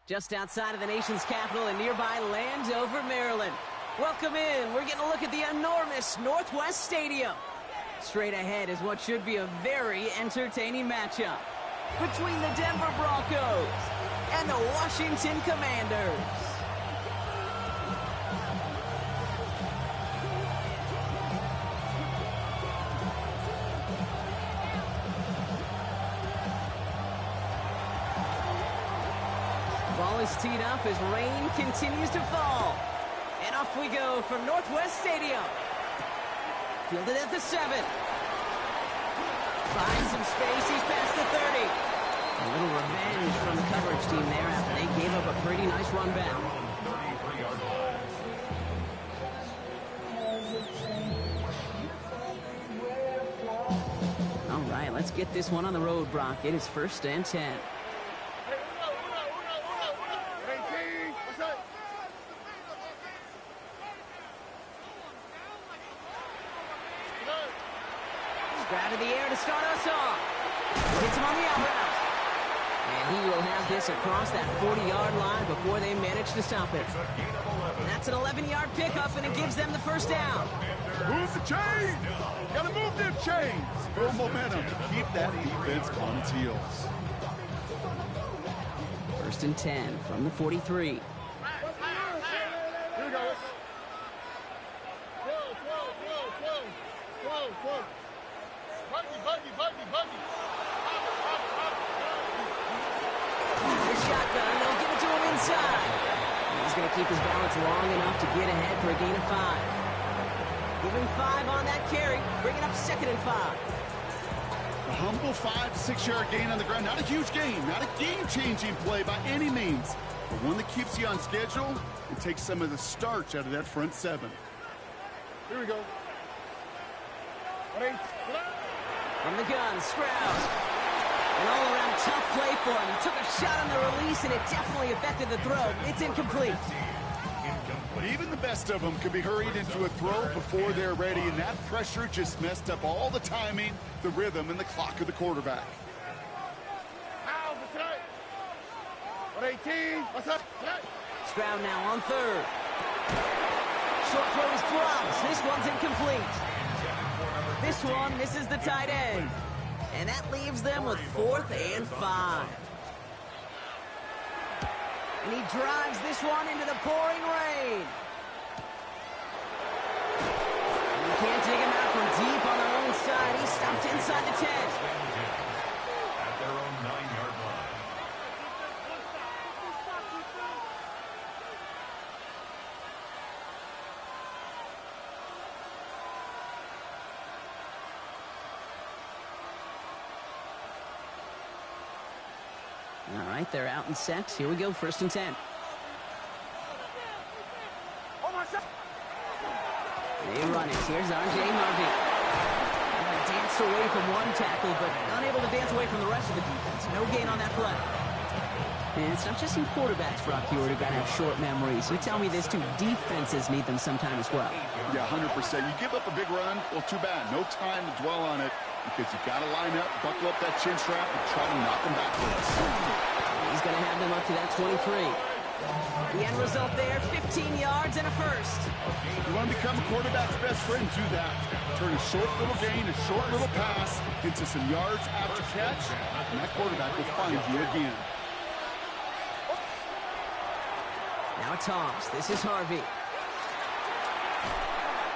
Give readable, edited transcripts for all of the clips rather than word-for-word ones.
Just outside of the nation's capital in nearby Landover, Maryland. Welcome in. We're getting a look at the enormous Northwest Stadium. Straight ahead is what should be a very entertaining matchup between the Denver Broncos and the Washington Commanders. Ball is teed up as rain continues to fall. And off we go from Northwest Stadium. Fielded at the 7. Finds some space, he's past the 30. A little revenge from the coverage team there after they gave up a pretty nice run back. All right, let's get this one on the road, Brock. It is 1st and 10. Out of the air to start us off. Hits him on the out route. And he will have this across that 40-yard line before they manage to stop it. And that's an 11-yard pickup, and it gives them the first down. Move the chains! Gotta move them chains! Build momentum. Keep that defense on its heels. 1st and 10 from the 43. Here we go. Whoa. Buggy. The shotgun, they'll give it to him inside. He's going to keep his balance long enough to get ahead for a gain of 5. Give him 5 on that carry, bringing up 2nd and 5. A humble 5 to 6 yard gain on the ground. Not a huge gain, not a game-changing play by any means, but one that keeps you on schedule and takes some of the starch out of that front 7. Here we go. From the gun, Stroud. An all-around tough play for him. He took a shot on the release, and it definitely affected the throw. It's incomplete. But even the best of them could be hurried into a throw before they're ready, and that pressure just messed up all the timing, the rhythm, and the clock of the quarterback. Stroud now on 3rd. Short throw is dropped. This one's incomplete. This one misses the tight end. And that leaves them with 4th and 5. And he drives this one into the pouring rain. And you can't take him out from deep on their own side. He stopped inside the 10. At their own 9-yard line. All right, they're out and set. Here we go, 1st and 10. They run it. Here's R.J. Harvey. Danced away from one tackle, but unable to dance away from the rest of the defense. No gain on that play. And it's not just in quarterbacks, Brock Hewitt, who got to have short memories. You tell me this too, defenses need them sometime as well. Yeah, 100%. You give up a big run, well, too bad. No time to dwell on it because you got to line up, buckle up that chin strap, and try to knock them backwards. He's going to have them up to that 23. The end result there, 15 yards and a first. You want to become a quarterback's best friend, do that. Turn a short little gain, a short little pass into some yards after catch, and that quarterback will find you again. Now a toss. This is Harvey.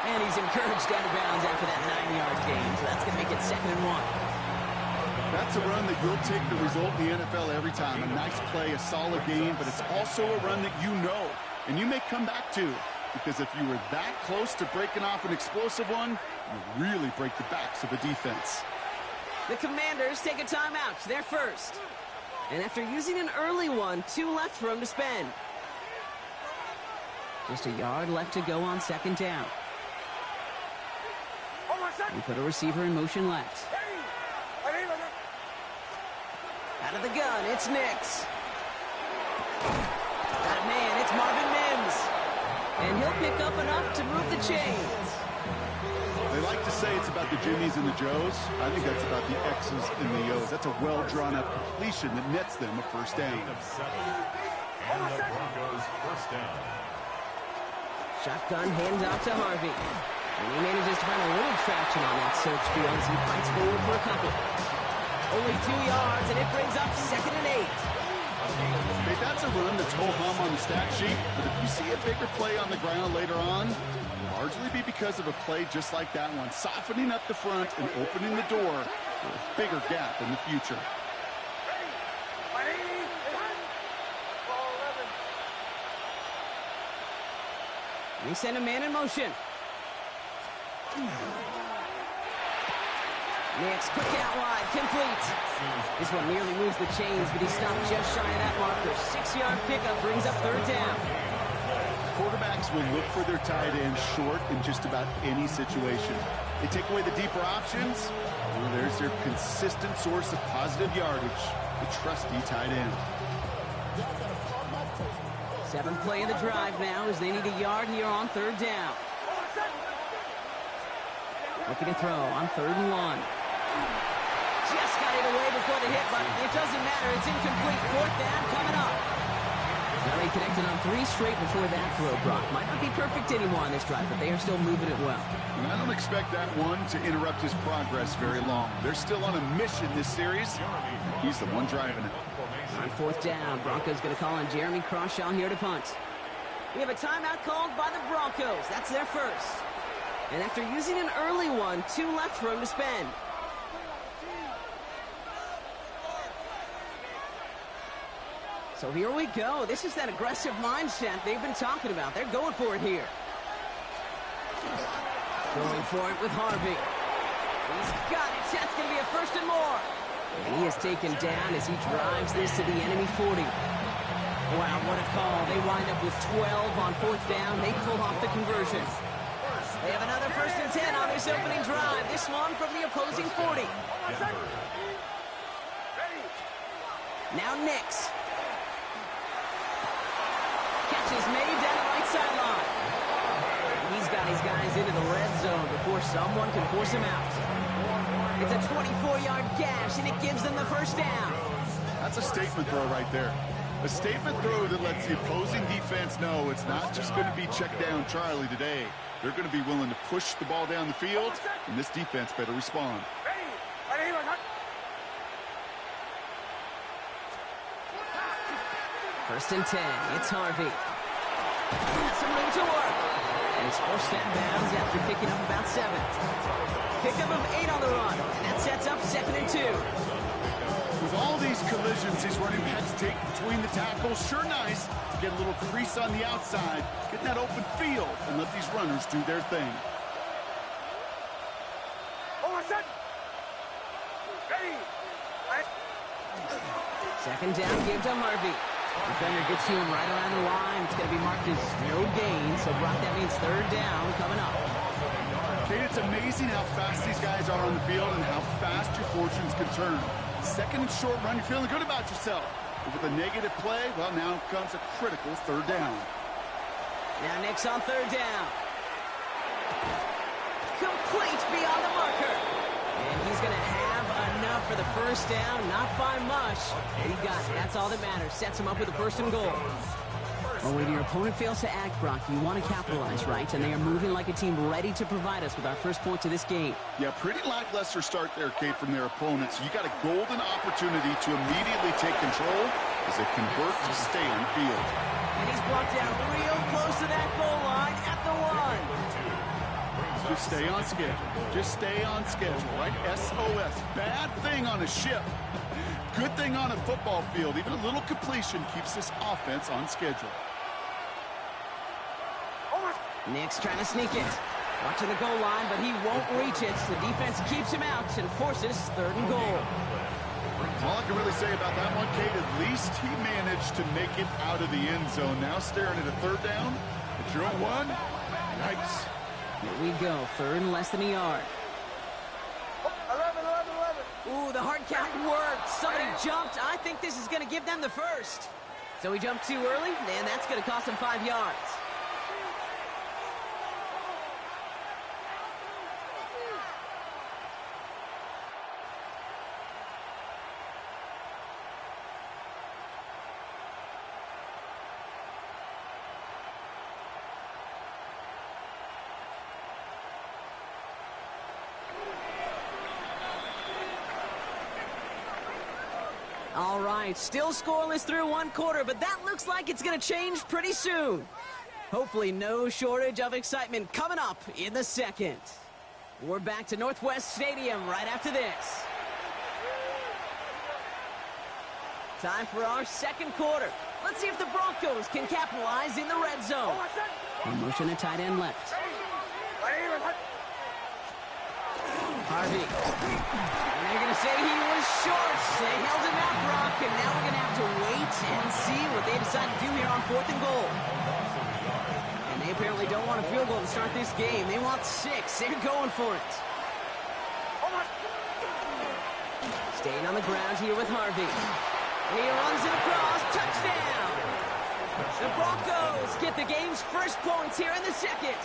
And he's encouraged out of bounds after that 9-yard gain, so that's going to make it 2nd and 1. That's a run that you'll take the result in the NFL every time. A nice play, a solid game, but it's also a run that you know and you may come back to, because if you were that close to breaking off an explosive one, you really break the backs of a defense. The Commanders take a timeout. They're first. And after using an early one, 2 left for him to spend. Just a yard left to go on 2nd down. We put a receiver in motion left. Out of the gun, it's Nix. Got a man, it's Marvin Mims. And he'll pick up enough to move the chains. They like to say it's about the Jimmies and the Joes. I think that's about the X's and the O's. That's a well-drawn-up completion that nets them a first down. And the Broncos first down. Shotgun handoff to Harvey. And he manages to find a little traction on that search field as he fights forward for a couple. Only 2 yards, and it brings up 2nd and 8. Hey, that's a run that's ho-hum on the stat sheet, but if you see a bigger play on the ground later on, it'll largely be because of a play just like that one, softening up the front and opening the door for a bigger gap in the future. We send a man in motion. Nix, quick out wide, complete. This one nearly moves the chains, but he stopped just shy of that marker. 6-yard pickup brings up 3rd down. Quarterbacks will look for their tight end short in just about any situation. They take away the deeper options. Well, there's their consistent source of positive yardage, the trusty tight end. 7th play of the drive now as they need a yard here on 3rd down. Looking to throw on 3rd and 1. Just got it away before the hit, but it doesn't matter. It's incomplete. 4th down coming up. Now they connected on 3 straight before that throw, Brock. Might not be perfect anymore on this drive, but they are still moving it well. And I don't expect that one to interrupt his progress very long. They're still on a mission this series. He's the one driving it. On 4th down, Broncos going to call on Jeremy Crawshaw here to punt. We have a timeout called by the Broncos. That's their first. And after using an early one, 2 left for him to spend. So here we go. This is that aggressive mindset they've been talking about. They're going for it here. Going for it with Harvey. He's got it. That's going to be a 1st and more. And he is taken down as he drives this to the enemy 40. Wow, what a call. They wind up with 12 on 4th down. They pull off the conversion. They have another 1st and 10 on this opening drive. This one from the opposing 40. Now Nix. Catch is made down the right sideline. He's got his guys into the red zone before someone can force him out. It's a 24-yard gash, and it gives them the 1st down. That's a statement throw right there. A statement throw that lets the opposing defense know it's not just going to be check down Charlie today. They're going to be willing to push the ball down the field, and this defense better respond. 1st and 10. It's Harvey. Got some room to work. And he's forced out of bounds after picking up about 7. Pickup of 8 on the run. And that sets up 2nd and 2. With all these collisions, these running backs take between the tackles. Sure nice to get a little crease on the outside, get in that open field, and let these runners do their thing. Second down, give to Harvey. Defender gets to him right around the line. It's going to be marked as no gain. So, Brock, that means 3rd down coming up. Kate, it's amazing how fast these guys are on the field and how fast your fortunes can turn. 2nd and short run, you're feeling good about yourself. But with a negative play, well, now comes a critical 3rd down. Now Nix on 3rd down. Complete beyond the marker. And he's going to have enough for the 1st down, not by much. And he got it. That's all that matters. Sets him up with a 1st and goal. Well, when your opponent fails to act, Brock, you want to capitalize, right? And they are moving like a team ready to provide us with our first points of this game. Yeah, pretty lackluster start there, Kate, from their opponents. You got a golden opportunity to immediately take control as they convert to stay on the field. And he's brought down real close to that goal line at the 1. Just stay on schedule. Just stay on schedule, right? SOS. Bad thing on a ship. Good thing on a football field. Even a little completion keeps this offense on schedule. Nick's trying to sneak it. Watching the goal line, but he won't reach it. The defense keeps him out and forces 3rd and goal. All I can really say about that one, Kate, at least he managed to make it out of the end zone. Now staring at a 3rd down. At your own 1. Yikes. Here we go. 3rd and less than a yard. 11. Ooh, the hard count worked. Somebody jumped. I think this is going to give them the first. So he jumped too early, and that's going to cost him 5 yards. All right, still scoreless through 1 quarter, but that looks like it's going to change pretty soon. Hopefully no shortage of excitement coming up in the 2nd. We're back to Northwest Stadium right after this. Time for our 2nd quarter. Let's see if the Broncos can capitalize in the red zone. In motion, a tight end left. Harvey. And they're going to say he was short. They held him out, Brock, and now we're going to have to wait and see what they decide to do here on 4th and goal. And they apparently don't want a field goal to start this game. They want 6. They're going for it. Staying on the ground here with Harvey. And he runs it across. Touchdown! The Broncos get the game's first points here in the 2nd.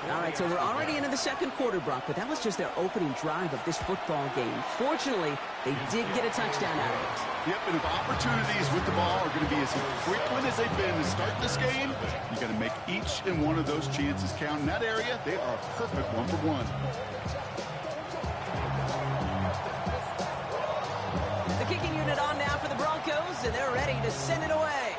All right, so we're already into the 2nd quarter, Brock, but that was just their opening drive of this football game. Fortunately, they did get a touchdown out of it. Yep, and if opportunities with the ball are going to be as frequent as they've been to start this game, you got to make each and one of those chances count. In that area, they are a perfect 1-for-1. The kicking unit on now for the Broncos, and they're ready to send it away.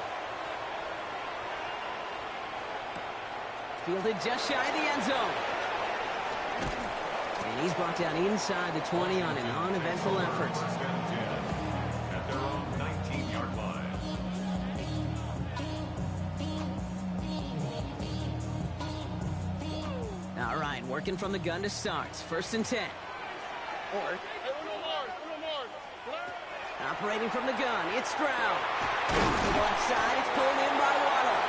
Fielded just shy of the end zone. And he's brought down inside the 20 on an uneventful effort. At their own 19-yard line. All right, working from the gun to start. 1st and 10. Operating from the gun, it's Stroud. On the left side, it's pulled in by Waddle.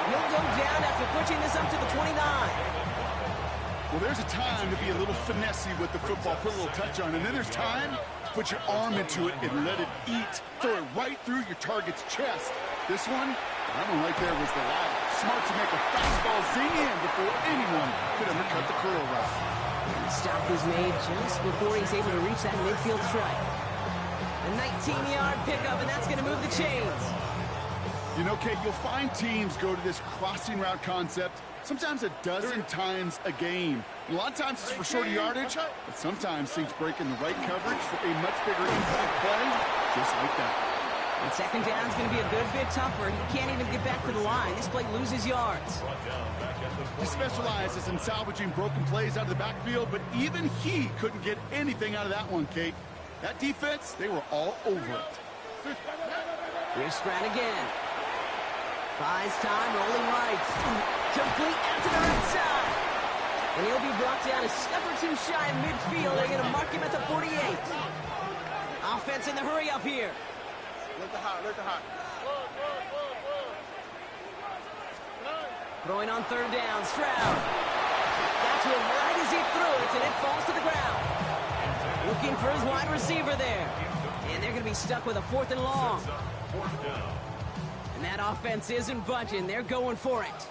He'll go down after pushing this up to the 29. Well, there's a time to be a little finessey with the football, put a little touch on, and then there's time to put your arm into it and let it eat. Throw it right through your target's chest. This one, that one right there was the ladder. Smart to make a fastball zing in before anyone could undercut the curl route. And the stop was made just before he's able to reach that midfield strike. A 19-yard pickup, and that's going to move the chains. You know, Kate, you'll find teams go to this crossing route concept sometimes a dozen times a game. A lot of times it's for shorter yardage, but sometimes things break in the right coverage for a much bigger impact play, just like that. And 2nd down is going to be a good bit tougher. He can't even get back to the line. This play loses yards. He specializes in salvaging broken plays out of the backfield, but even he couldn't get anything out of that one, Kate. That defense, they were all over it. Here's Stroud again. Buys time, rolling right. Complete out to the right side. And he'll be brought down a step or 2 shy of midfield. They're going to mark him at the 48. Offense in the hurry up here. Let the hot. Throwing on 3rd down, Stroud. Got to him right as he threw it, and it falls to the ground. Looking for his wide receiver there. And they're going to be stuck with a 4th and long. And that offense isn't budging. They're going for it.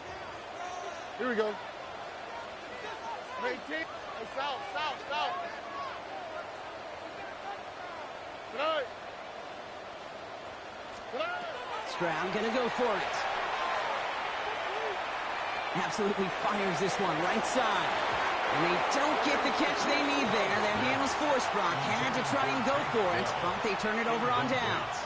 Here we go. Hey, team. Hey, south. Tonight. Stroud going to go for it. Absolutely fires this one right side. And they don't get the catch they need there. Their hand was forced, Brock. Had to try and go for it, but they turn it over on downs.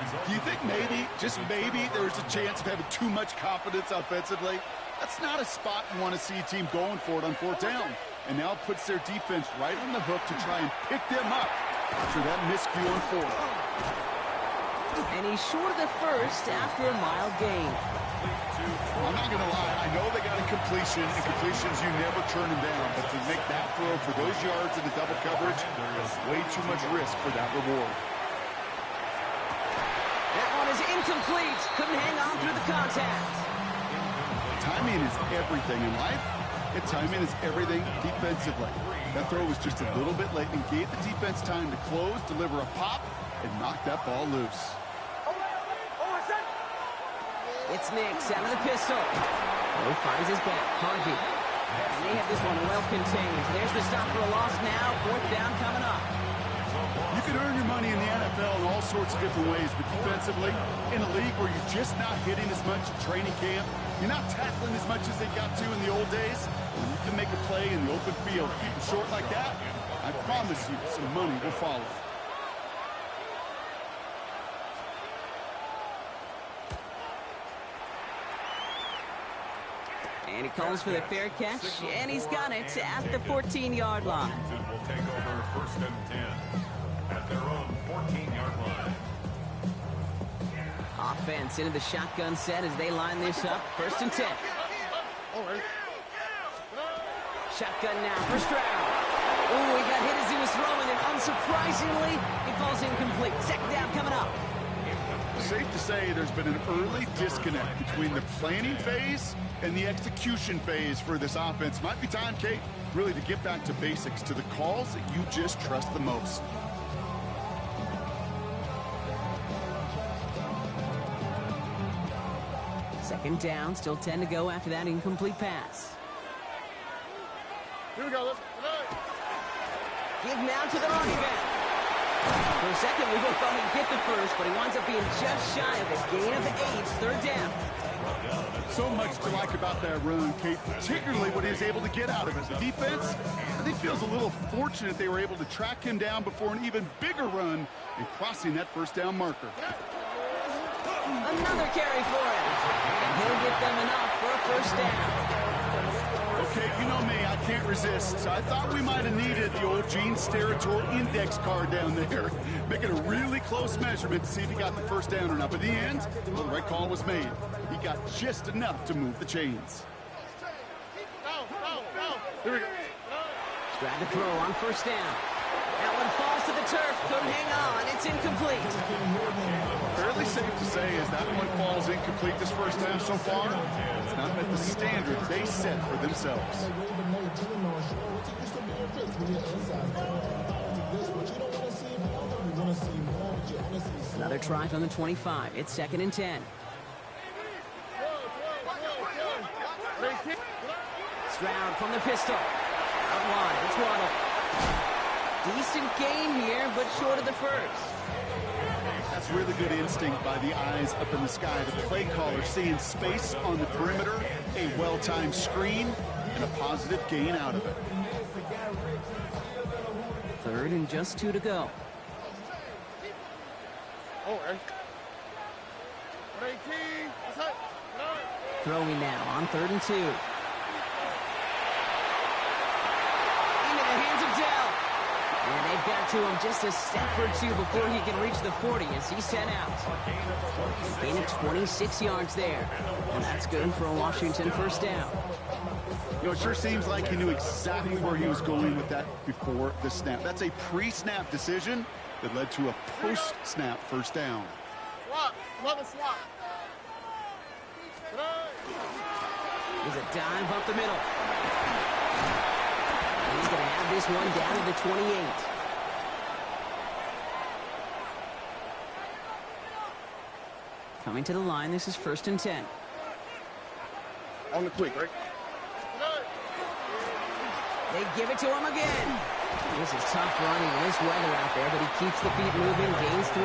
Do you think maybe, just maybe, there's a chance of having too much confidence offensively? That's not a spot you want to see a team going for it on fourth down. And now it puts their defense right on the hook to try and pick them up after that miscue on fourth. And he's short of the first after a mild gain. I'm not going to lie. I know they got a completion, and completions, you never turn them down. But to make that throw for those yards in the double coverage, there's way too much risk for that reward. That one is incomplete. Couldn't hang on through the contact. Timing is everything in life, and timing is everything defensively. That throw was just a little bit late and gave the defense time to close, deliver a pop, and knock that ball loose. It's Nix out of the pistol. He finds his back. Harvey. And they have this one well contained. There's the stop for a loss now. Fourth down coming up. You can earn your money in the NFL in all sorts of different ways, but defensively, in a league where you're just not hitting as much at training camp, you're not tackling as much as they got to in the old days, when you can make a play in the open field, keep it short like that, I promise you some money will follow. And he calls for the fair catch, and he's got it at the 14-yard line. Will take over first and 10 at their own 14-yard line. Offense into the shotgun set as they line this up. First and 10. Shotgun now for Stroud. Oh, he got hit as he was throwing, and unsurprisingly, he falls incomplete. Second down coming up. Safe to say there's been an early disconnect between the planning phase and the execution phase for this offense. Might be time, Kate, really to get back to basics, to the calls that you just trust the most. Second down, still 10 to go after that incomplete pass. Here we go. Let's Give now to the running back. For a second, we both thought he'd get the first, but he winds up being just shy of a gain of 8. Third down. So much to like about that run, Kate, particularly what he was able to get out of it. The defense, I think, feels a little fortunate they were able to track him down before an even bigger run and crossing that first down marker. Another carry for him. And he'll get them enough for a first down. Okay, you know me, I can't resist. I thought we might have needed the old Gene Steratore index card down there, making a really close measurement to see if he got the first down or not. But in the end, well, the right call was made. He got just enough to move the chains. Here we go. Stroud to throw on first down. That one falls to the turf. Couldn't hang on. It's incomplete. Fairly safe to say as that one falls incomplete this first half so far, it's not met the standard they set for themselves. Another try from the 25. It's second and 10. Stroud from the pistol. Out wide. It's Waddle. Decent gain here, but short of the first. That's really good instinct by the eyes up in the sky. The play caller seeing space on the perimeter, a well-timed screen, and a positive gain out of it. Third and just 2 to go. Throwing now on 3rd and 2. Into the hands of Dell. And they've got to him just a step or two before he can reach the 40 as he's sent out. A gain of 26 yards there. And that's good for a Washington first down. You know, it sure seems like he knew exactly where he was going with that before the snap. That's a pre-snap decision that led to a post-snap first down. Swap. Another swap. There's a dive up the middle. He's going to have this one down to the 28. Coming to the line, this is 1st and 10. On the quick, right? They give it to him again. This is tough running in this weather out there, but he keeps the feet moving, gains 3.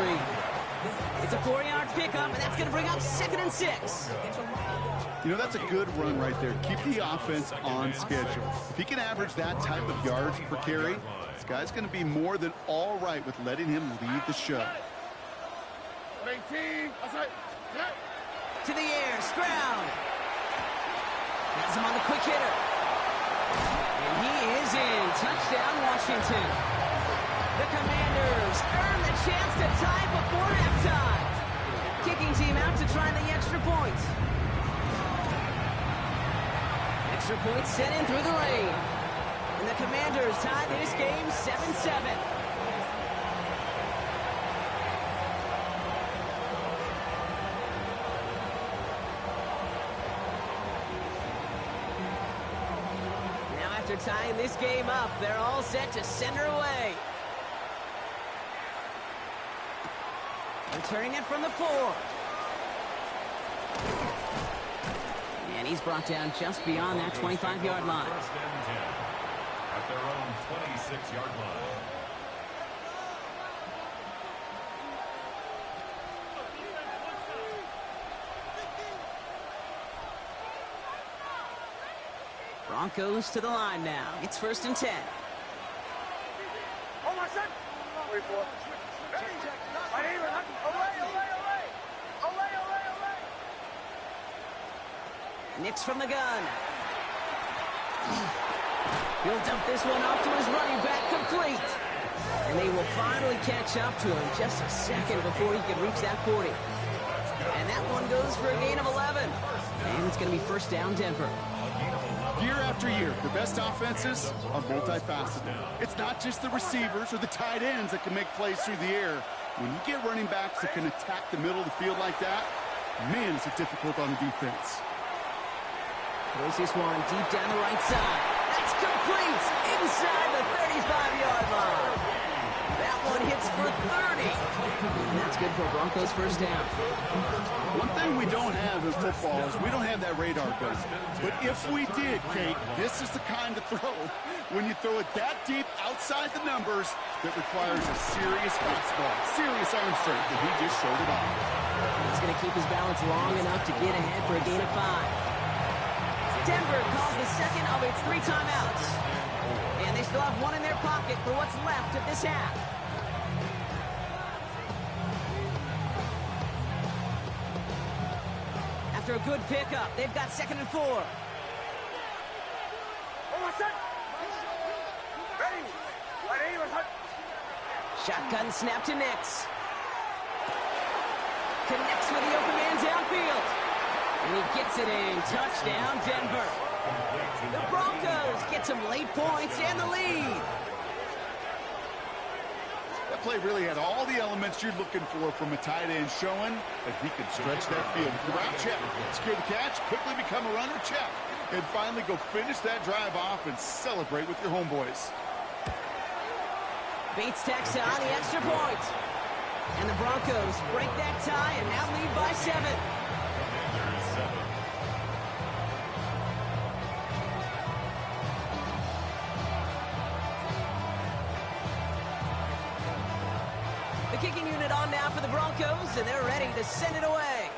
It's a 4-yard pickup, and that's going to bring up 2nd and 6. You know, that's a good run right there. Keep the offense on schedule. If he can average that type of yards per carry, this guy's going to be more than all right with letting him lead the show. 18. Outside. To the air, Stroud. Has him on the quick hitter. And he is in. Touchdown, Washington. The Commanders earn the chance to tie before halftime. Kicking team out to try the extra point. Extra point sent in through the rain. And the Commanders tie this game 7-7. After tying this game up, they're all set to send her away. Returning it from the 4. And he's brought down just beyond that 25-yard line. First and 10 at their own 26-yard line. Broncos to the line now. It's first and 10. Hold on, set. 3-4. Nix from the gun. He'll dump this one off to his running back, complete. And they will finally catch up to him just a second before he can reach that 40. And that one goes for a gain of 11. And it's going to be first down, Denver. Year after year, the best offenses are multifaceted. It's not just the receivers or the tight ends that can make plays through the air. When you get running backs that can attack the middle of the field like that, man, is it difficult on the defense. Throws this one deep down the right side. That's complete inside the 35-yard line. That one hits for 30. And that's good for Broncos first down. One thing we don't have in football is we don't have that radar gun. But if we did, Kate, this is the kind of throw when you throw it that deep outside the numbers that requires a serious fastball, serious arm strength, and he just showed it off. He's going to keep his balance long enough to get ahead for a gain of 5. Denver calls the second of its 3 timeouts. And they still have one in their pocket for what's left of this half. After a good pickup, they've got second and 4. Shotgun snap to Nix. Connects with the open man downfield. And he gets it in. Touchdown, Denver. The Broncos get some late points and the lead. That play really had all the elements you're looking for from a tight end, showing that he can stretch that field. Route check, secure the catch, quickly become a runner, check, and finally go finish that drive off and celebrate with your homeboys. Bates tacks on the extra point. And the Broncos break that tie and now lead by 7. The kicking unit on now for the Broncos, and they're ready to send it away.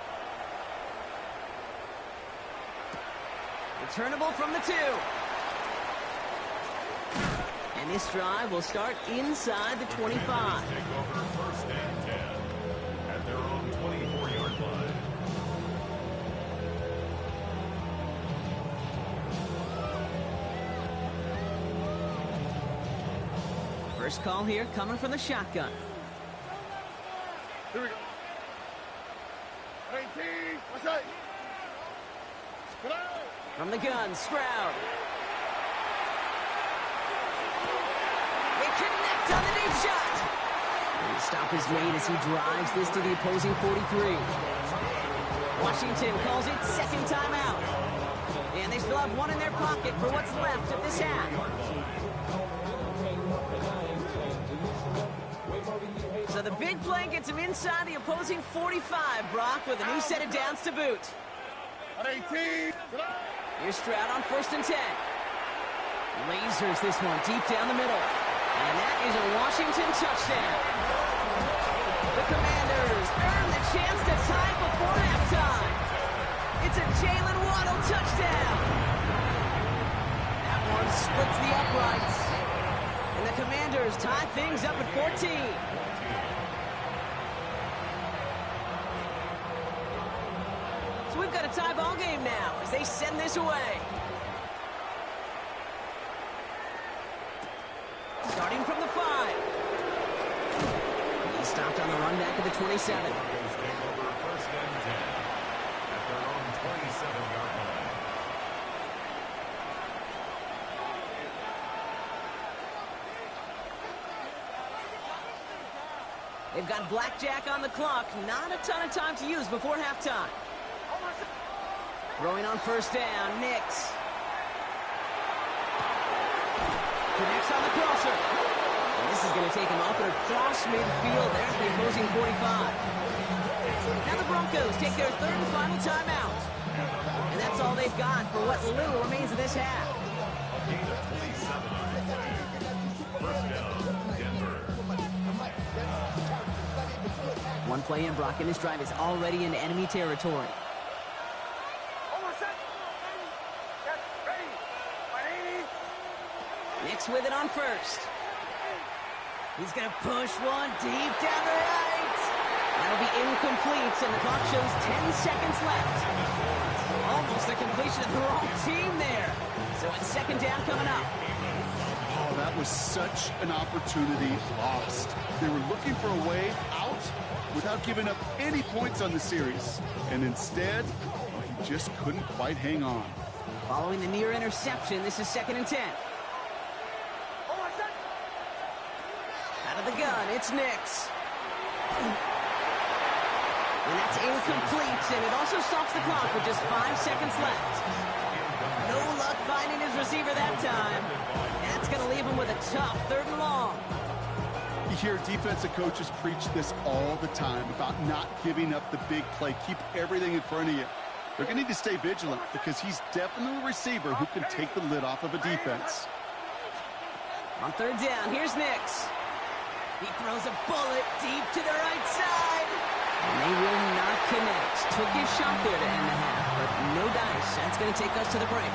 Returnable from the 2. And this drive will start inside the 25. Take over first and 10 at their own 24-yard line. First call here coming from the shotgun. Here we go. 18. Outside. From the gun, Stroud. They connect on the deep shot. And the stop is made as he drives this to the opposing 43. Washington calls it second timeout. And they still have one in their pocket for what's left of this half. So the big play gets him inside the opposing 45, Brock, with a new set of downs to boot. 18. Here's Stroud on first and 10. Lasers this one deep down the middle. And that is a Washington touchdown. The Commanders earn the chance to tie before halftime. It's a Jalen Waddle touchdown. That one splits the uprights. And the Commanders tie things up at 14. we've got a tie ball game now as they send this away. Starting from the 5. He stopped on the run back at the 27. Broncos take over first and 10 at their own 27-yard line. They've got blackjack on the clock. Not a ton of time to use before halftime. Throwing on first down, Nix. Connects on the crosser. And this is going to take him up and across midfield there at the opposing 45. Now the Broncos take their third and final timeout. And that's all they've got for what little remains of this half. Gain of 27. First down, Denver. One play in, Brock, and this drive is already in enemy territory. Nix with it on first. He's going to push one deep down the right. That'll be incomplete, and the clock shows 10 seconds left. Almost a completion of the wrong team there. So it's second down coming up. Oh, that was such an opportunity lost. They were looking for a way out without giving up any points on the series. And instead, he just couldn't quite hang on. Following the near interception, this is second and 10. Out of the gun, it's Nix. And that's incomplete, and it also stops the clock with just 5 seconds left. No luck finding his receiver that time. That's going to leave him with a tough third and long. You hear defensive coaches preach this all the time about not giving up the big play. Keep everything in front of you. They're going to need to stay vigilant because he's definitely a receiver who can take the lid off of a defense. On third down, here's Nix. He throws a bullet deep to the right side. And they will not connect. Took his shot there to end the half, but no dice. That's going to take us to the break.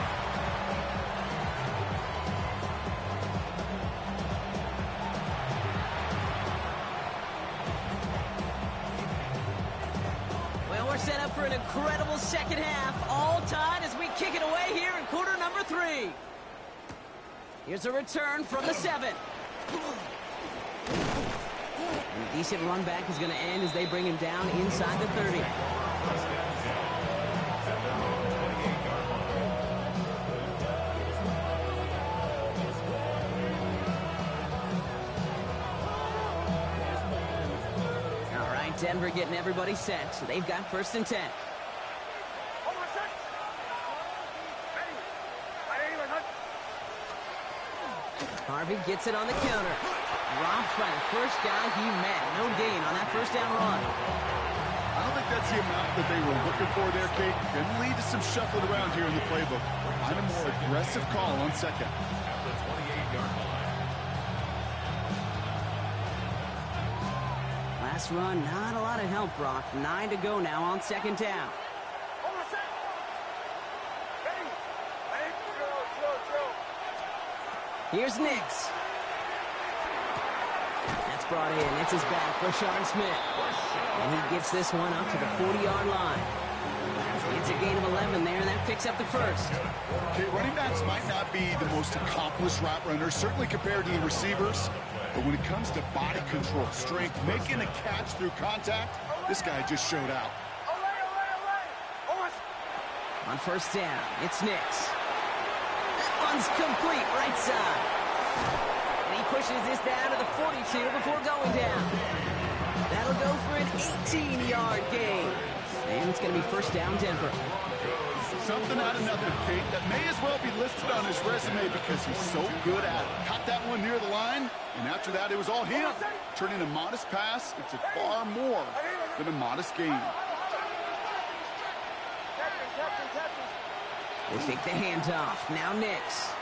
Well, we're set up for an incredible second half. All tied as we kick it away here in quarter number 3. Here's a return from the 7. And a decent run back is going to end as they bring him down inside the 30. All right, Denver getting everybody set. So they've got first and 10. Harvey gets it on the counter. Dropped by the first guy he met. No gain on that first down run. I don't think that's the amount that they were looking for there, Kate. Going to lead to some shuffling around here in the playbook. Find a more aggressive call on second. At the 28-yard line. Last run, not a lot of help, Brock. 9 to go now on second down. Here's Nix. That's brought in. It's his back, Rashawn Smith. And he gets this one up to the 40-yard line. It's a gain of 11 there, and that picks up the first. Okay, running backs might not be the most accomplished route runners, certainly compared to the receivers. But when it comes to body control, strength, making a catch through contact, this guy just showed out. On first down, it's Nix. One's complete, right side. And he pushes this down to the 42 before going down. That'll go for an 18-yard gain. And it's going to be first down, Denver. Something out of nothing, Kate, that may as well be listed on his resume because he's so good at it. Caught that one near the line, and after that, it was all him. Turning a modest pass into far more than a modest gain. They take the handoff. Now Nix.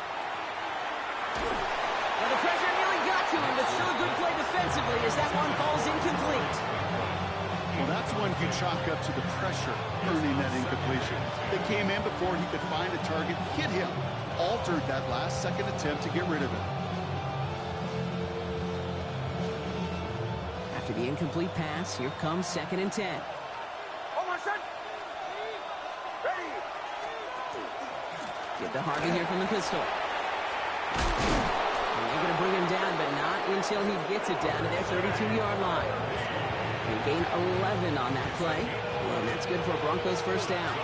Well, the pressure nearly got to him, but still a good play defensively as that one falls incomplete. Well, that's one you chalk up to the pressure earning that incompletion. They came in before he could find a target, hit him, altered that last-second attempt to get rid of it. After the incomplete pass, here comes second and 10. Get the Harvey here from the pistol. And they're going to bring him down, but not until he gets it down to their 32-yard line. They gain 11 on that play, and that's good for Broncos first down.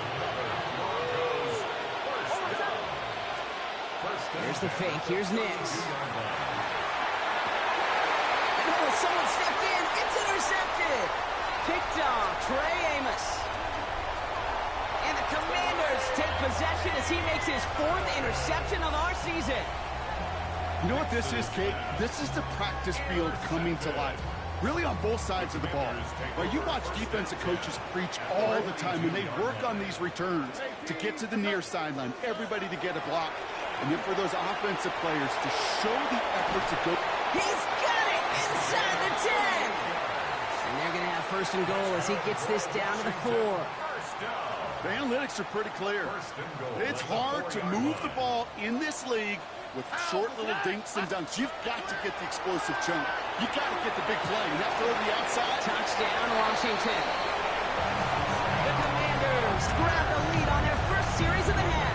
Here's the fake. Here's Nix. And someone stepped in. It's intercepted. Picked off Trey Amos. And the Commanders take possession as he makes his 4th interception of our season. You know what this is, Kate? This is the practice field coming to life. Really on both sides of the ball. Well, you watch defensive coaches preach all the time when they work on these returns to get to the near sideline, everybody to get a block. And then for those offensive players to show the effort to go. He's got it inside the 10. And they're going to have 1st and goal as he gets this down to the 4. The analytics are pretty clear. It's hard to move the ball in this league with short little dinks and dunks. You've got to get the explosive chunk. You got to get the big play. You have to go to the outside. Touchdown, Washington. The Commanders grab the lead on their first series of the half.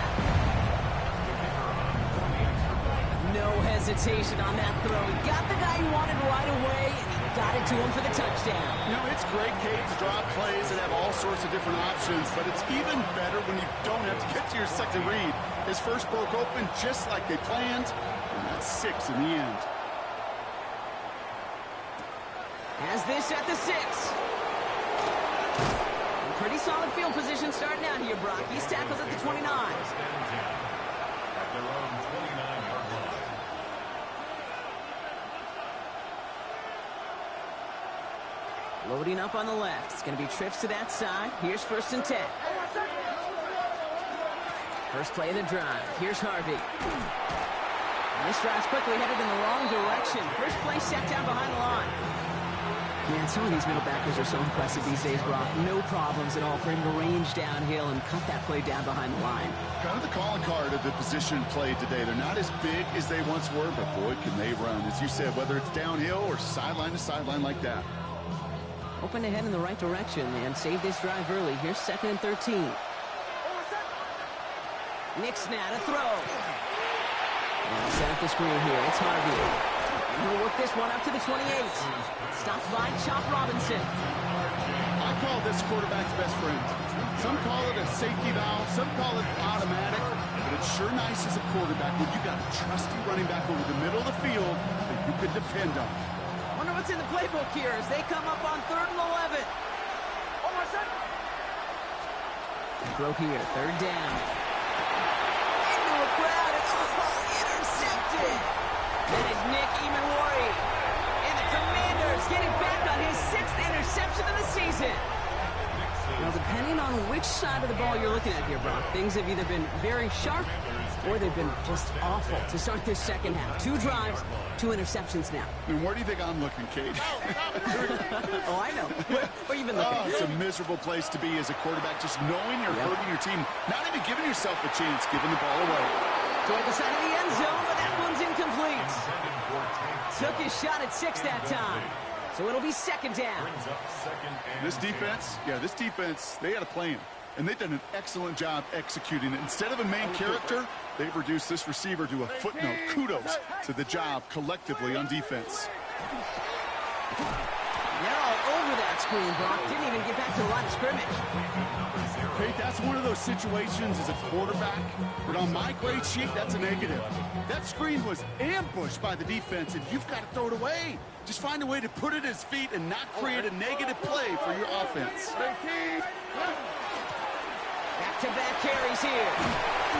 No hesitation on that throw. He got the guy he wanted right away, and he got it to him for the touchdown. You know, it's great, Kate, to drop plays and have all sorts of different options, but it's even better when you don't have to get to your second read. His first broke open just like they planned, and that's 6 in the end. Has this at the 6. Pretty solid field position starting out here, Brock. He's tackled at the 29. Loading up on the left. It's going to be trips to that side. Here's 1st and 10. First play of the drive. Here's Harvey. And this drive's quickly headed in the wrong direction. First play set down behind the line. Man, some of these middle backers are so impressive these days, Brock. No problems at all for him to range downhill and cut that play down behind the line. Kind of the calling card of the position played today. They're not as big as they once were, but boy, can they run. As you said, whether it's downhill or sideline to sideline like that. Open ahead in the right direction and save this drive early. Here's 2nd and 13. Nix now to throw. Now set up the screen here. It's Harvey. And he'll work this one up to the 28. Stops by Chop Robinson. I call this quarterback's best friend. Some call it a safety valve. Some call it automatic. But it's sure nice as a quarterback when you got a trusty running back over the middle of the field that you could depend on. Wonder what's in the playbook here as they come up on 3rd and 11. Throw here, 3rd down. Into a crowd, and intercepted. That is Nick Emanwari. And the Commanders get it back on his 6th interception of the season. Now, depending on which side of the ball you're looking at here, Brock, things have either been very sharp or they've been just awful to start this second half. 2 drives, 2 interceptions now. And where do you think I'm looking, Kate? Oh, I know. Where you been looking? Oh, it's a miserable place to be as a quarterback, just knowing you're hurting your team, not even giving yourself a chance, giving the ball away. Toward the side of the end zone, but that one's incomplete. Took his shot at 6 that time. So it'll be 2nd down. This defense, they had a plan. And they've done an excellent job executing it. Instead of a main character, they've reduced this receiver to a footnote. Kudos to the job collectively on defense. Now over that screen, Brock. Didn't even get back to the line of scrimmage. Kate, that's one of those situations as a quarterback, but on my grade sheet, that's a negative. That screen was ambushed by the defense, and you've got to throw it away. Just find a way to put it at his feet and not create a negative play for your offense. Back-to-back carries here.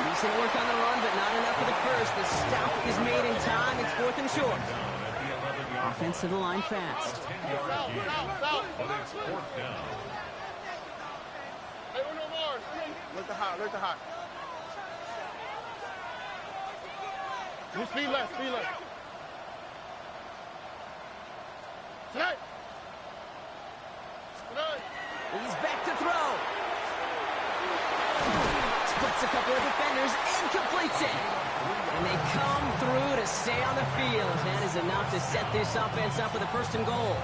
Decent work on the run, but not enough for the first. The stop is made in time. It's 4th and short. Offense to the line fast. Look the hot, look the hot. Speed left, speed left. Tonight. He's back to throw. Splits a couple of defenders and completes it. And they come through to stay on the field. That is enough to set this offense up with a 1st and goal.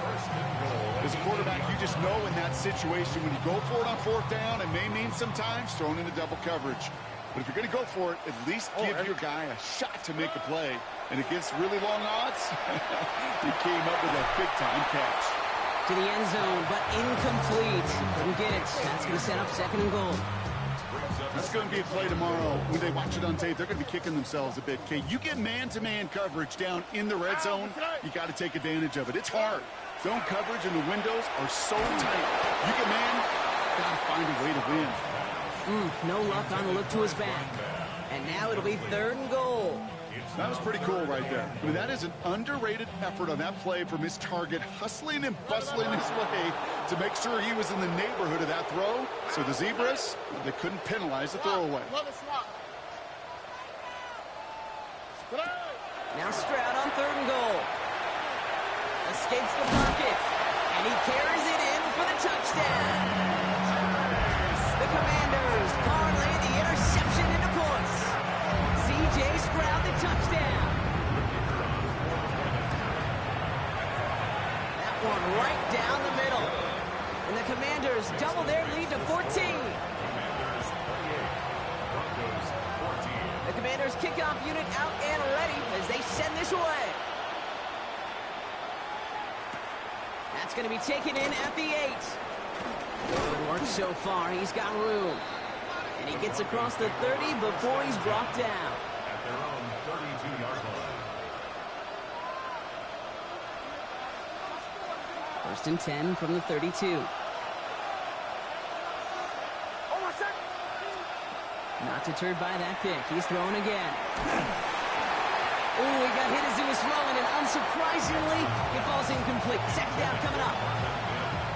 As a quarterback, you just know in that situation when you go for it on 4th down, it may mean sometimes thrown into double coverage. But if you're going to go for it, at least give your guy a shot to make a play. And against really long odds, he came up with a big-time catch. To the end zone, but incomplete. Couldn't get it. That's going to set up second and goal. That's going to be a play tomorrow. When they watch it on tape, they're going to be kicking themselves a bit. Okay, you get man-to-man coverage down in the red zone, you got to take advantage of it. It's hard. Zone coverage and the windows are so tight. You get man, got to find a way to win. No luck on the look to his back. And now it'll be third and goal. That was pretty cool right there. I mean, that is an underrated effort on that play from his target, hustling and bustling his way to make sure he was in the neighborhood of that throw. So the Zebras, they couldn't penalize the throwaway. Now Stroud on third and goal. Escapes the pocket, and he carries it in for the touchdown. The Commanders parlay the interception into points. C.J. Stroud the touchdown. That one right down the middle. And the Commanders double their lead to 14. The Commanders kickoff unit out and ready as they send this away. That's going to be taken in at the 8. Good work so far. He's got room. And he gets across the 30 before he's brought down. At their own 32-yard line. First and 10 from the 32. Not deterred by that pick. He's throwing again. Ooh, he got hit as he was throwing, and unsurprisingly, it falls incomplete. Second down coming up.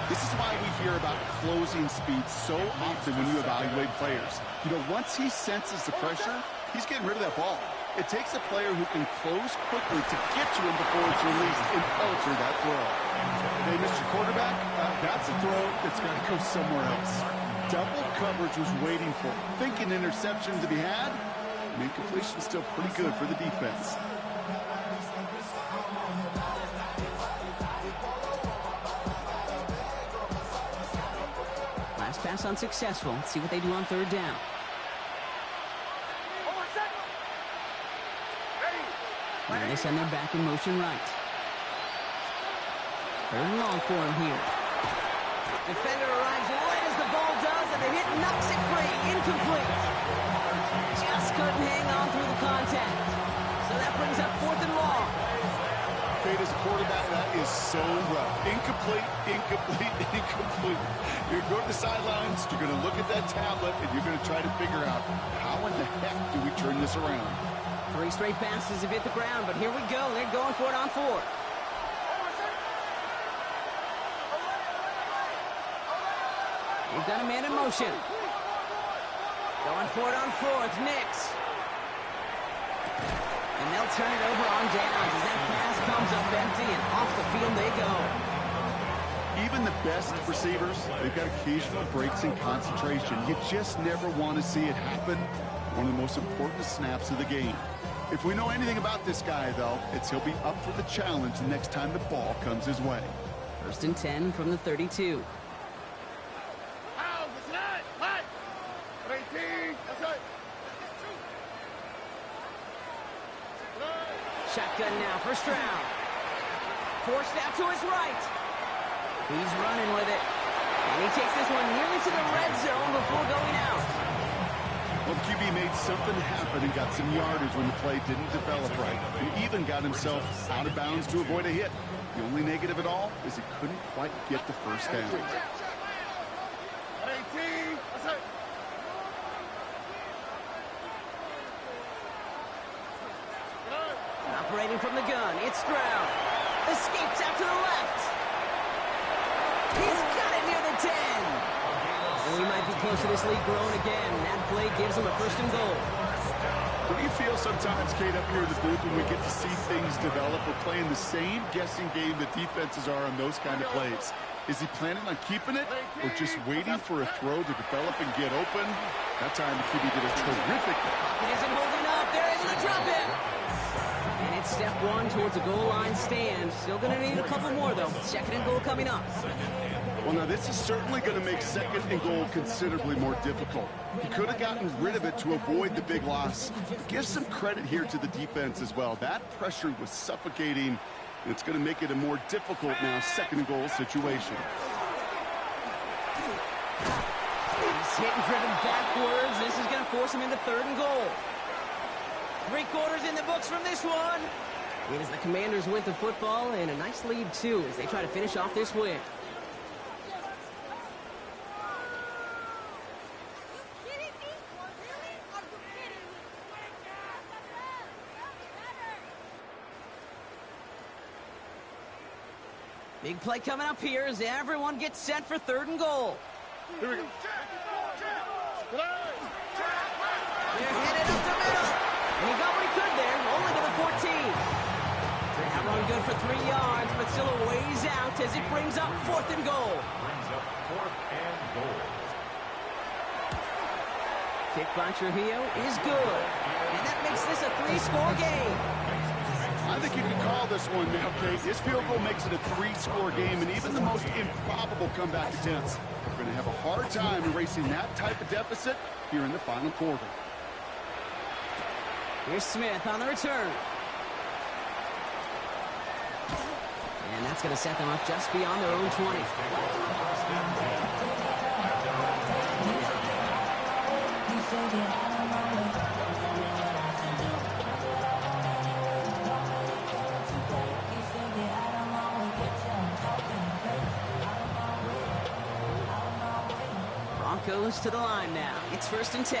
This is why we hear about closing speed so often when you evaluate players. You know, once he senses the pressure, he's getting rid of that ball. It takes a player who can close quickly to get to him before it's released and alter that throw. Hey, Mr. Quarterback, that's a throw that's got to go somewhere else. Double coverage was waiting for him. Thinking interception to be had, and incompletion's still pretty good for the defense. Last pass unsuccessful. Let's see what they do on third down. Now they send their back in motion right. Third and long for him here. Defender arrives right as the ball does, and the hit knocks it free. Incomplete. Just couldn't hang on through the contact. So that brings up fourth and long. Fade as a quarterback, that is so rough. Incomplete, incomplete, incomplete. You're going to go to the sidelines, you're going to look at that tablet, and you're going to try to figure out how in the heck do we turn this around. 3 straight passes have hit the ground, but here we go. They're going for it on fourth. We've got a man in motion. Going for it on fourth, Nix. And they'll turn it over on downs as that pass comes up empty, and off the field they go. Even the best receivers, they've got occasional breaks in concentration. You just never want to see it happen. One of the most important snaps of the game. If we know anything about this guy, though, it's he'll be up for the challenge the next time the ball comes his way. First and 10 from the 32. Shotgun now for Stroud. Forced out to his right. He's running with it. And he takes this one nearly to the red zone before going out. Well, the QB made something happen and got some yardage when the play didn't develop right. He even got himself out of bounds to avoid a hit. The only negative at all is he couldn't quite get the first down. Operating from the gun, it's Stroud. Escapes out to the left. He's got it near the 10. And we might be close to this lead growing again. That play gives him a first and goal. What do you feel sometimes, Kate, up here in the booth when we get to see things develop? We're playing the same guessing game that defenses are on those kind of plays. Is he planning on keeping it or just waiting for a throw to develop and get open? That time the QB did a terrific job. It isn't holding up. They're able to drop him. And it's step one towards a goal line stand. Still going to need a couple more, though. Second and goal coming up. Well, now this is certainly going to make 2nd and goal considerably more difficult. He could have gotten rid of it to avoid the big loss. Give some credit here to the defense as well. That pressure was suffocating. It's going to make it a more difficult now 2nd and goal situation. He's hit and driven backwards. This is going to force him into 3rd and goal. 3/4 in the books from this one. It is the Commanders with the football and a nice lead, too, as they try to finish off this win. Big play coming up here as everyone gets set for 3rd and goal. Here we go. They're headed up the middle. And he got what he could there, only to the 14. That run good for 3 yards, but still a ways out as it brings up 4th and goal. Brings up 4th and goal. Kick by Trujillo is good. And that makes this a 3-score game. I think you can call this one now, Kate. This field goal makes it a 3-score game, and even the most improbable comeback attempts are going to have a hard time erasing that type of deficit here in the final quarter. Here's Smith on the return. And that's going to set them up just beyond their own 20. Broncos to the line now. It's 1st and 10.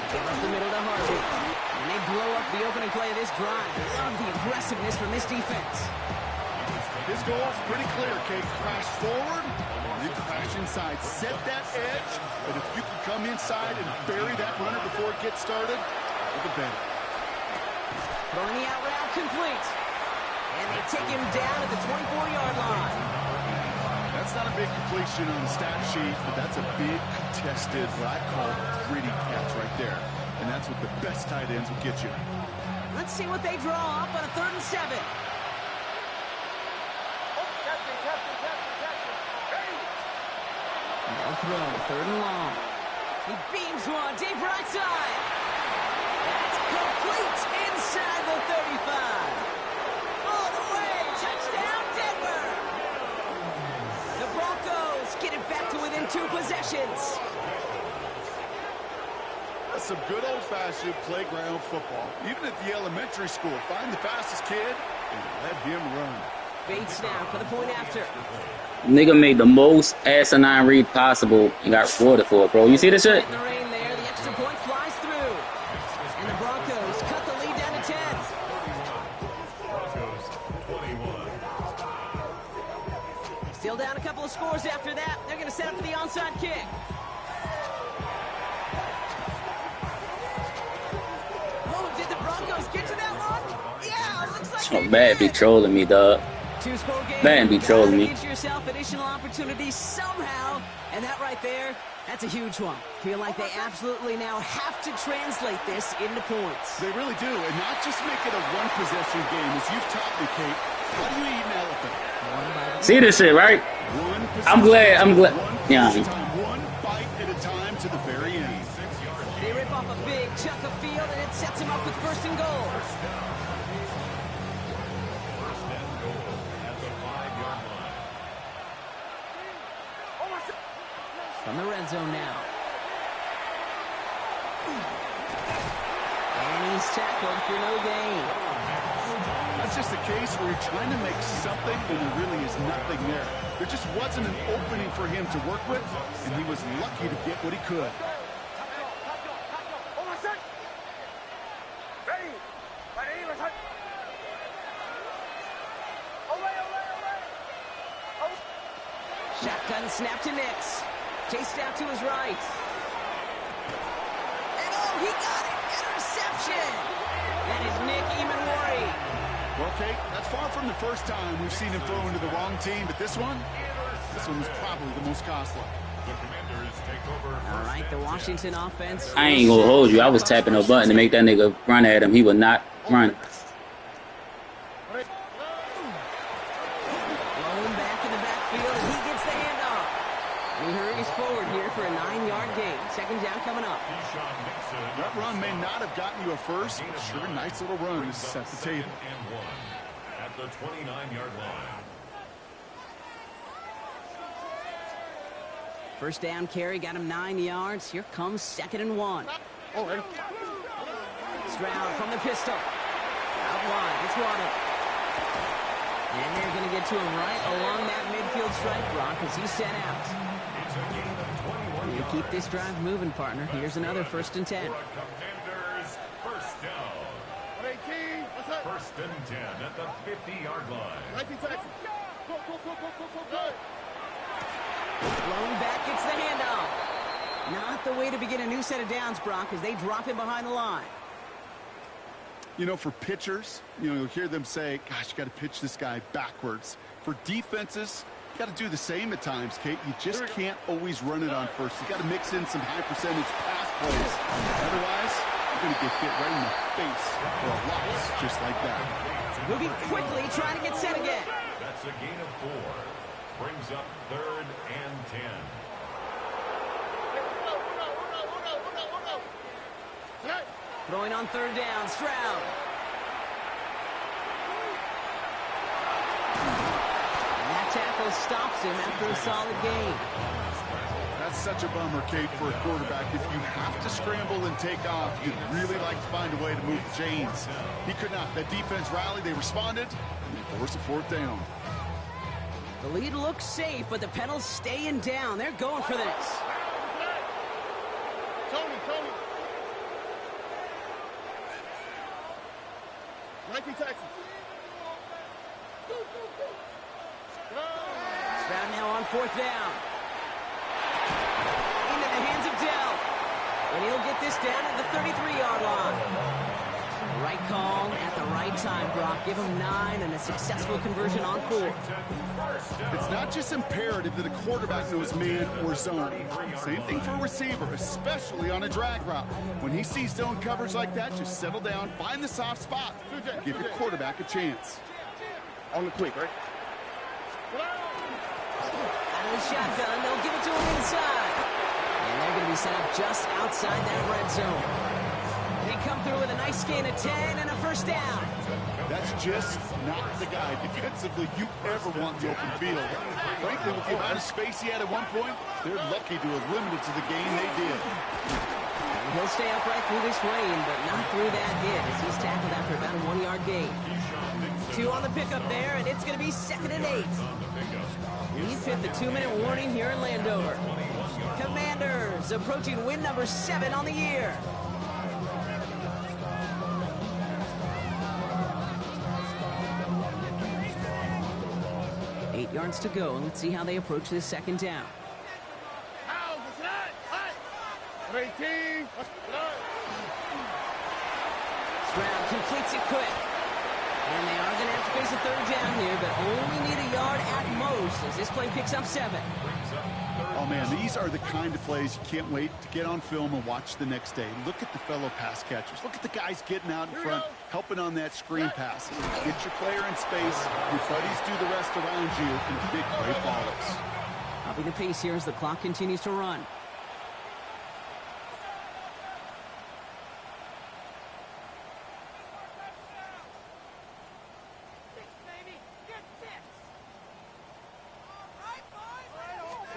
Give up the middle to Harvey. And they blow up the opening play of this drive. Love the aggressiveness from this defense. His goal is pretty clear, Kate. Crash forward, and then crash inside. Set that edge, and if you can come inside and bury that runner before it gets started, all the better. Throwing the out route complete. And they take him down at the 24-yard line. That's not a big completion on the stat sheet, but that's a big contested, what I call gritty catch right there. And that's what the best tight ends will get you. Let's see what they draw up on a 3rd and 7. No throw, 3rd and long. He beams one, deep right side. That's complete inside the 35. All the way, touchdown Denver. The Broncos get it back to within 2 possessions. That's some good old-fashioned playground football. Even at the elementary school, find the fastest kid and let him run. Bates now for the point after. Nigga made the most asinine read possible and got rewarded for it, bro. You see this shit? In the rain there, the extra point flies through. And the Broncos cut the lead down to 10. Broncos 21. Still down a couple of scores after that. They're going to set up for the onside kick. Oh, did the Broncos get to that one? Yeah, looks like So bad be trolling me, dog. 2-score game. Bad be trolling me. Get yourself additional opportunities somehow. And that right there, that's a huge one. Feel like they absolutely now have to translate this into points. They really do, and not just make it a one-possession game. As you've taught me, Kate, how do you eat an elephant? See this shit, right? One I'm glad. Yeah. One bite at a time to the very end. They rip off a big chunk of field, and it sets them up with 1st and goal. From the red zone now. And he's tackled for no gain. That's just a case where you're trying to make something when there really is nothing there. There just wasn't an opening for him to work with, and he was lucky to get what he could. Shotgun snap to Nix. Chased out to his right. And oh, he got it! Interception! That is Nick Emanwari. Well, Kate, that's far from the first time we've seen him throw into the wrong team, but this one was probably the most costly. All right, the Washington offense. I ain't gonna hold you. I was tapping a button to make that nigga run at him. He would not run. the handoff. And he hurries forward here for a 9-yard gain. Second down coming up. That run may not have gotten you a first, but sure a nice little run to set the table. At the 29-yard line. First down carry got him 9 yards. Here comes 2nd and 1. Oh, ready? Stroud from the pistol. Out wide. It's Waddle. And they're going to get to him right along that midfield stripe, Brock, as he's sent out. You keep this drive moving, partner. Here's another 1st and 10. Commanders, first down. 18. What's up? First and 10 at the 50-yard line. 19 Texas. Go. Blown back gets the handoff. Not the way to begin a new set of downs, Brock, as they drop him behind the line. You know, for pitchers, you'll hear them say, gosh, you got to pitch this guy backwards. For defenses, you got to do the same at times, Kate. You just can't always run it on first. You got to mix in some high percentage pass plays. Otherwise, you're going to get hit right in the face for a loss just like that. Moving quickly, trying to get set again. That's a gain of 4. Brings up 3rd and 10. Throwing on 3rd down, Stroud. And that tackle stops him after a solid gain. That's such a bummer, Kate, for a quarterback. If you have to scramble and take off, you'd really like to find a way to move the chains. He could not. That defense rallied, they responded, and they forced a 4th down. The lead looks safe, but the Penals staying down. They're going for this. Tony. 19 Texas. Stroud now on 4th down. Into the hands of Dell. And he'll get this down at the 33-yard line. Right call at the right time, Brock. Give him 9 and a successful conversion on 4. It's not just imperative that a quarterback knows man or zone. Same thing for a receiver, especially on a drag route. When he sees zone coverage like that, just settle down, find the soft spot, and give your quarterback a chance. On the quick, right? Out of the shotgun, they'll give it to him inside. And they're going to be set up just outside that red zone. They come through with a nice gain of 10 and a 1st down. That's just not the guy defensively you ever want the open field. Frankly, with the amount of space he had at one point, they're lucky to have limited to the game they did. He'll stay upright through this rain, but not through that hit as he's tackled after about a 1-yard gain. 2 on the pickup there, and it's going to be 2nd and 8. We've hit the 2-minute warning here in Landover. Commanders approaching win number 7 on the year. 8 yards to go, and let's see how they approach this 2nd down. 18. Stroud completes it quick. And they are going to have to face a 3rd down here, but only need a yard at most as this play picks up 7. Oh, man, these are the kind of plays you can't wait to get on film and watch the next day. Look at the fellow pass catchers. Look at the guys getting out in front, helping on that screen pass. Get your player in space, your buddies do the rest around you, and the big play follows. Upping the pace here as the clock continues to run.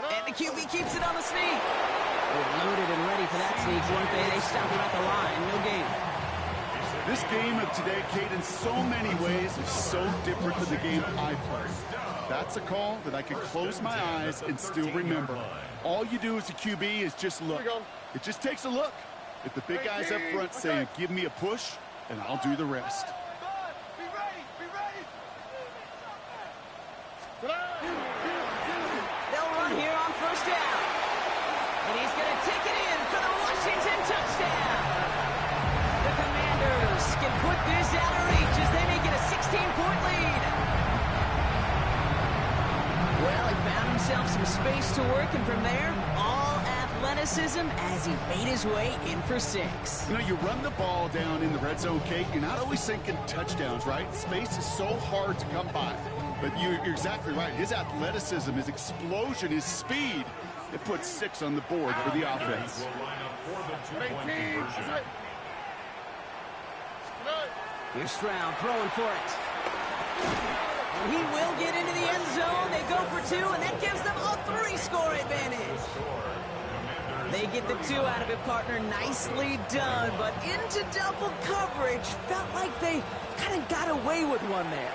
And the QB keeps it on the sneak. They're loaded and ready for that sneak, weren't they? They stop him at the line. No gain. This game of today, Kate, in so many ways is so different than the game I played. That's a call that I could close my eyes and still remember. All you do as a QB is just look. It just takes a look. If the big guys up front saying, give me a push, and I'll do the rest. They'll run here on 1st down. And he's going to take it in for the Washington touchdown. The Commanders can put this out of reach as they make it a 16-point lead. Well, he found himself some space to work, and from there, all athleticism as he made his way in for 6. You know, you run the ball down in the red zone, Kate, you're not always thinking touchdowns, right? Space is so hard to come by. But you're exactly right. His athleticism, his explosion, his speed, it puts 6 on the board for the offense. Here's Stroud throwing for it. And he will get into the end zone. They go for 2, and that gives them a 3-score advantage. They get the 2 out of it, partner. Nicely done, but into double coverage. Felt like they kind of got away with one there.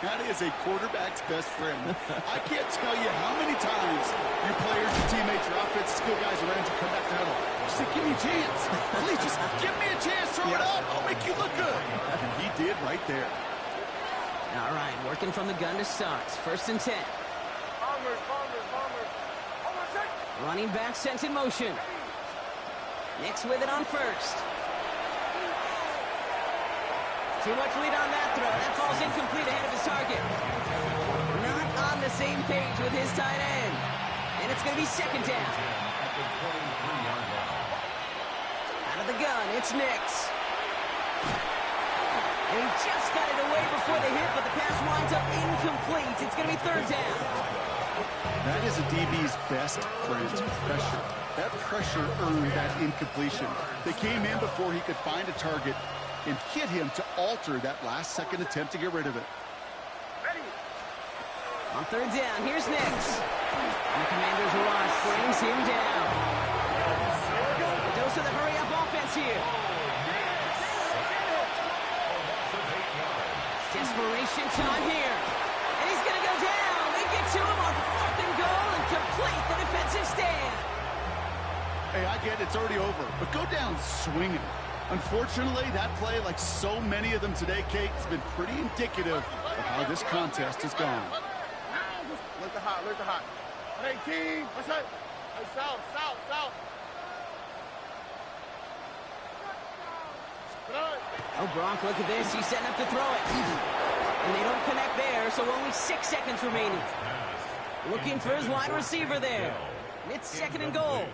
That is a quarterback's best friend. I can't tell you how many times your players, your teammates, your offensive skill guys around you come back to huddle. Just say, give me a chance. Please, just give me a chance. Throw it up. I'll make you look good. And he did right there. All right, working from the gun to start. 1st and 10. Running back sent in motion. Nix with it on 1st. Too much lead on that throw. That falls incomplete ahead of his target. Not on the same page with his tight end. And it's going to be 2nd down. Out of the gun, it's Nix. And he just got it away before the hit, but the pass winds up incomplete. It's going to be 3rd down. That is a DB's best friend, pressure. That pressure earned that incompletion. They came in before he could find a target and hit him to alter that last-second attempt to get rid of it. On 3rd down, here's Nix. And the Commanders' rush brings him down. A dose of the hurry-up offense here. Desperation time here. And he's going to go down. They get to him on 4th and goal and complete the defensive stand. Hey, I get it. It's already over. But go down swinging. Unfortunately, that play, like so many of them today, Kate, has been pretty indicative of how this contest has gone. Look the hot. 18. What's that? Hey, south. Oh, Gronk, look at this. He's setting up to throw it. And they don't connect there, so only 6 seconds remaining. Looking for his wide receiver there. And it's 2nd and goal.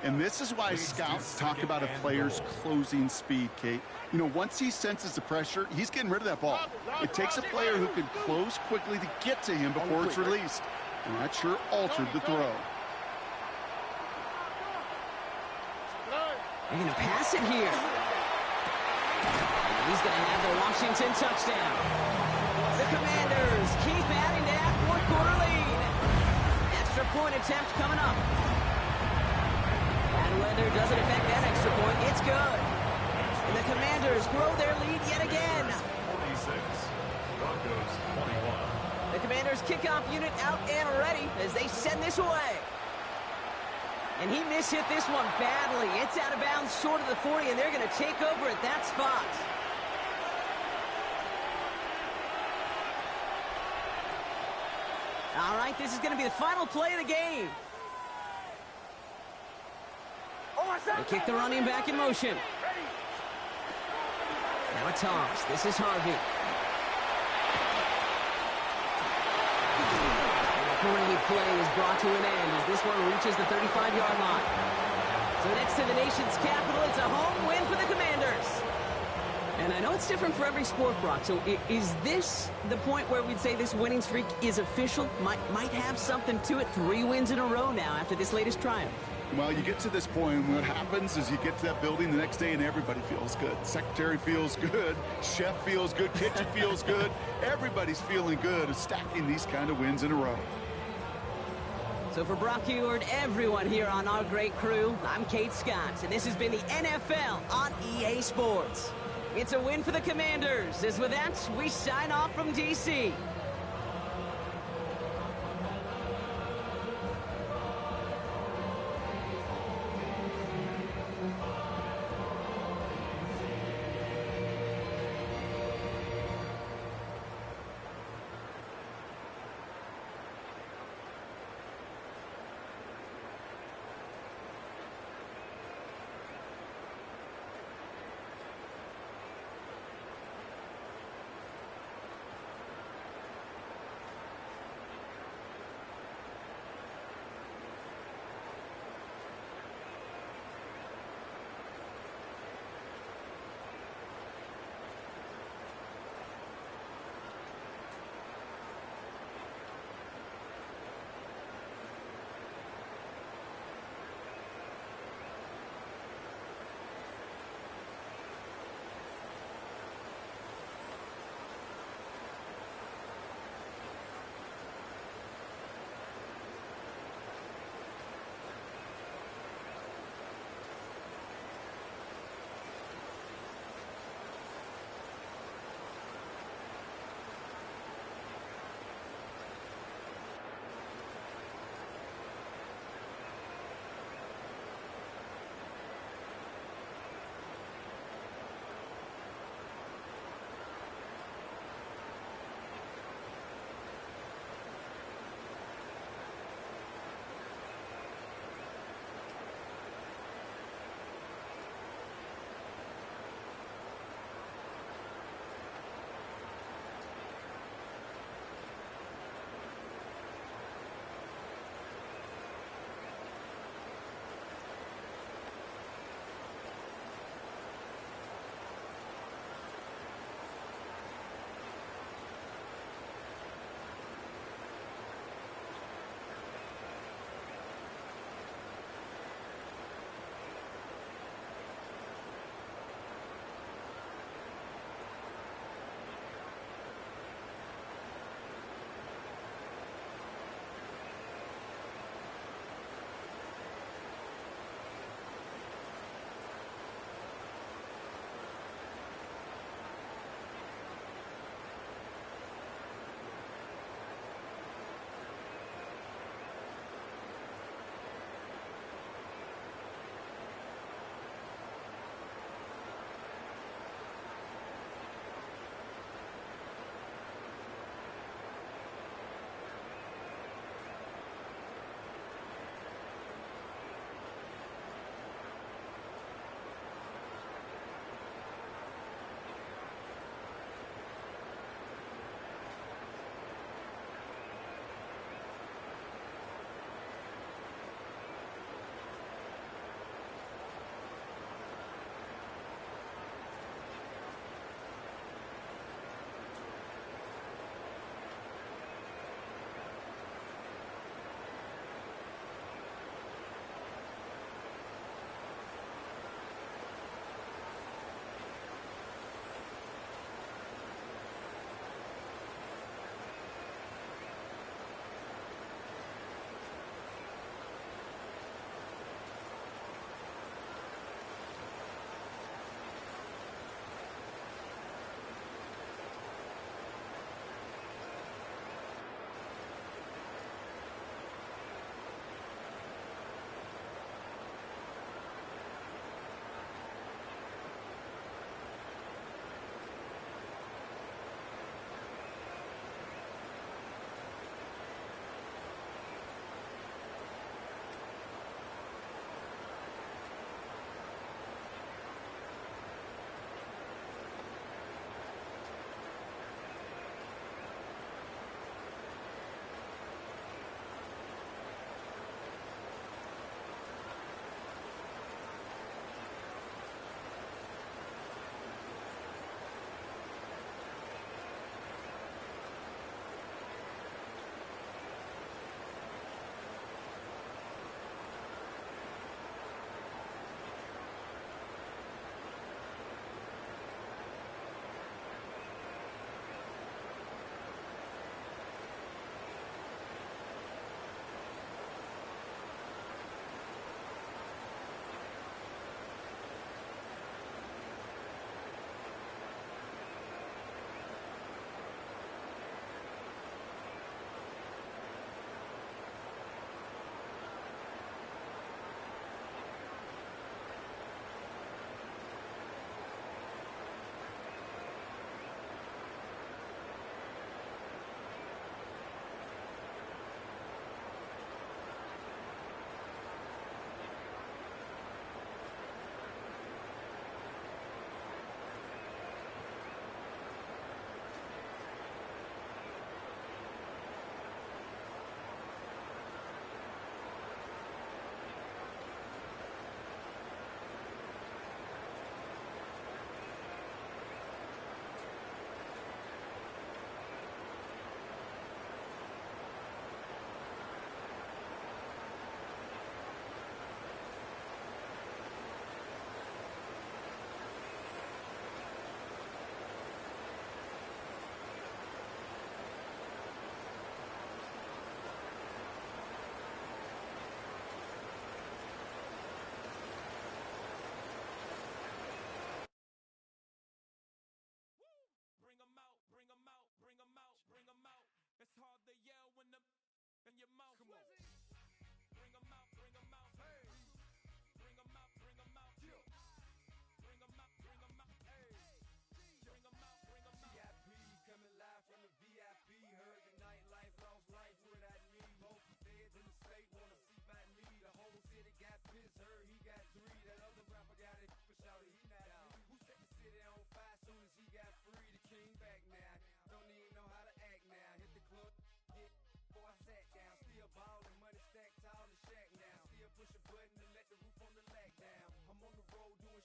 And this is why scouts talk about a player's closing speed, Kate. You know, once he senses the pressure, he's getting rid of that ball. It takes a player who can close quickly to get to him before it's released. And that sure altered the throw. They're going to pass it here. And he's going to have the Washington touchdown. The Commanders keep adding to that 4th-quarter lead. Extra point attempt coming up. Bad weather doesn't affect that extra point. It's good. And the Commanders grow their lead yet again. 46, Broncos 21. The Commanders kickoff unit out and ready as they send this away. And he mishit this one badly. It's out of bounds short of the 40, and they're going to take over at that spot. All right, this is going to be the final play of the game. They kick the running back in motion. Now a toss. This is Harvey. Great play is brought to an end as this one reaches the 35-yard line. So next to the nation's capital, it's a home win for the Commanders. And I know it's different for every sport, Brock. So is this the point where we'd say this winning streak is official? Might have something to it. 3 wins in a row now after this latest triumph. Well, you get to this point, and what happens is you get to that building the next day and everybody feels good. Secretary feels good, chef feels good, kitchen feels good. Everybody's feeling good of stacking these kind of wins in a row. So for Brock Eward, everyone here on our great crew, I'm Kate Scott, and this has been the NFL on EA Sports. It's a win for the Commanders, as with that, we sign off from D.C.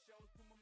shows, put my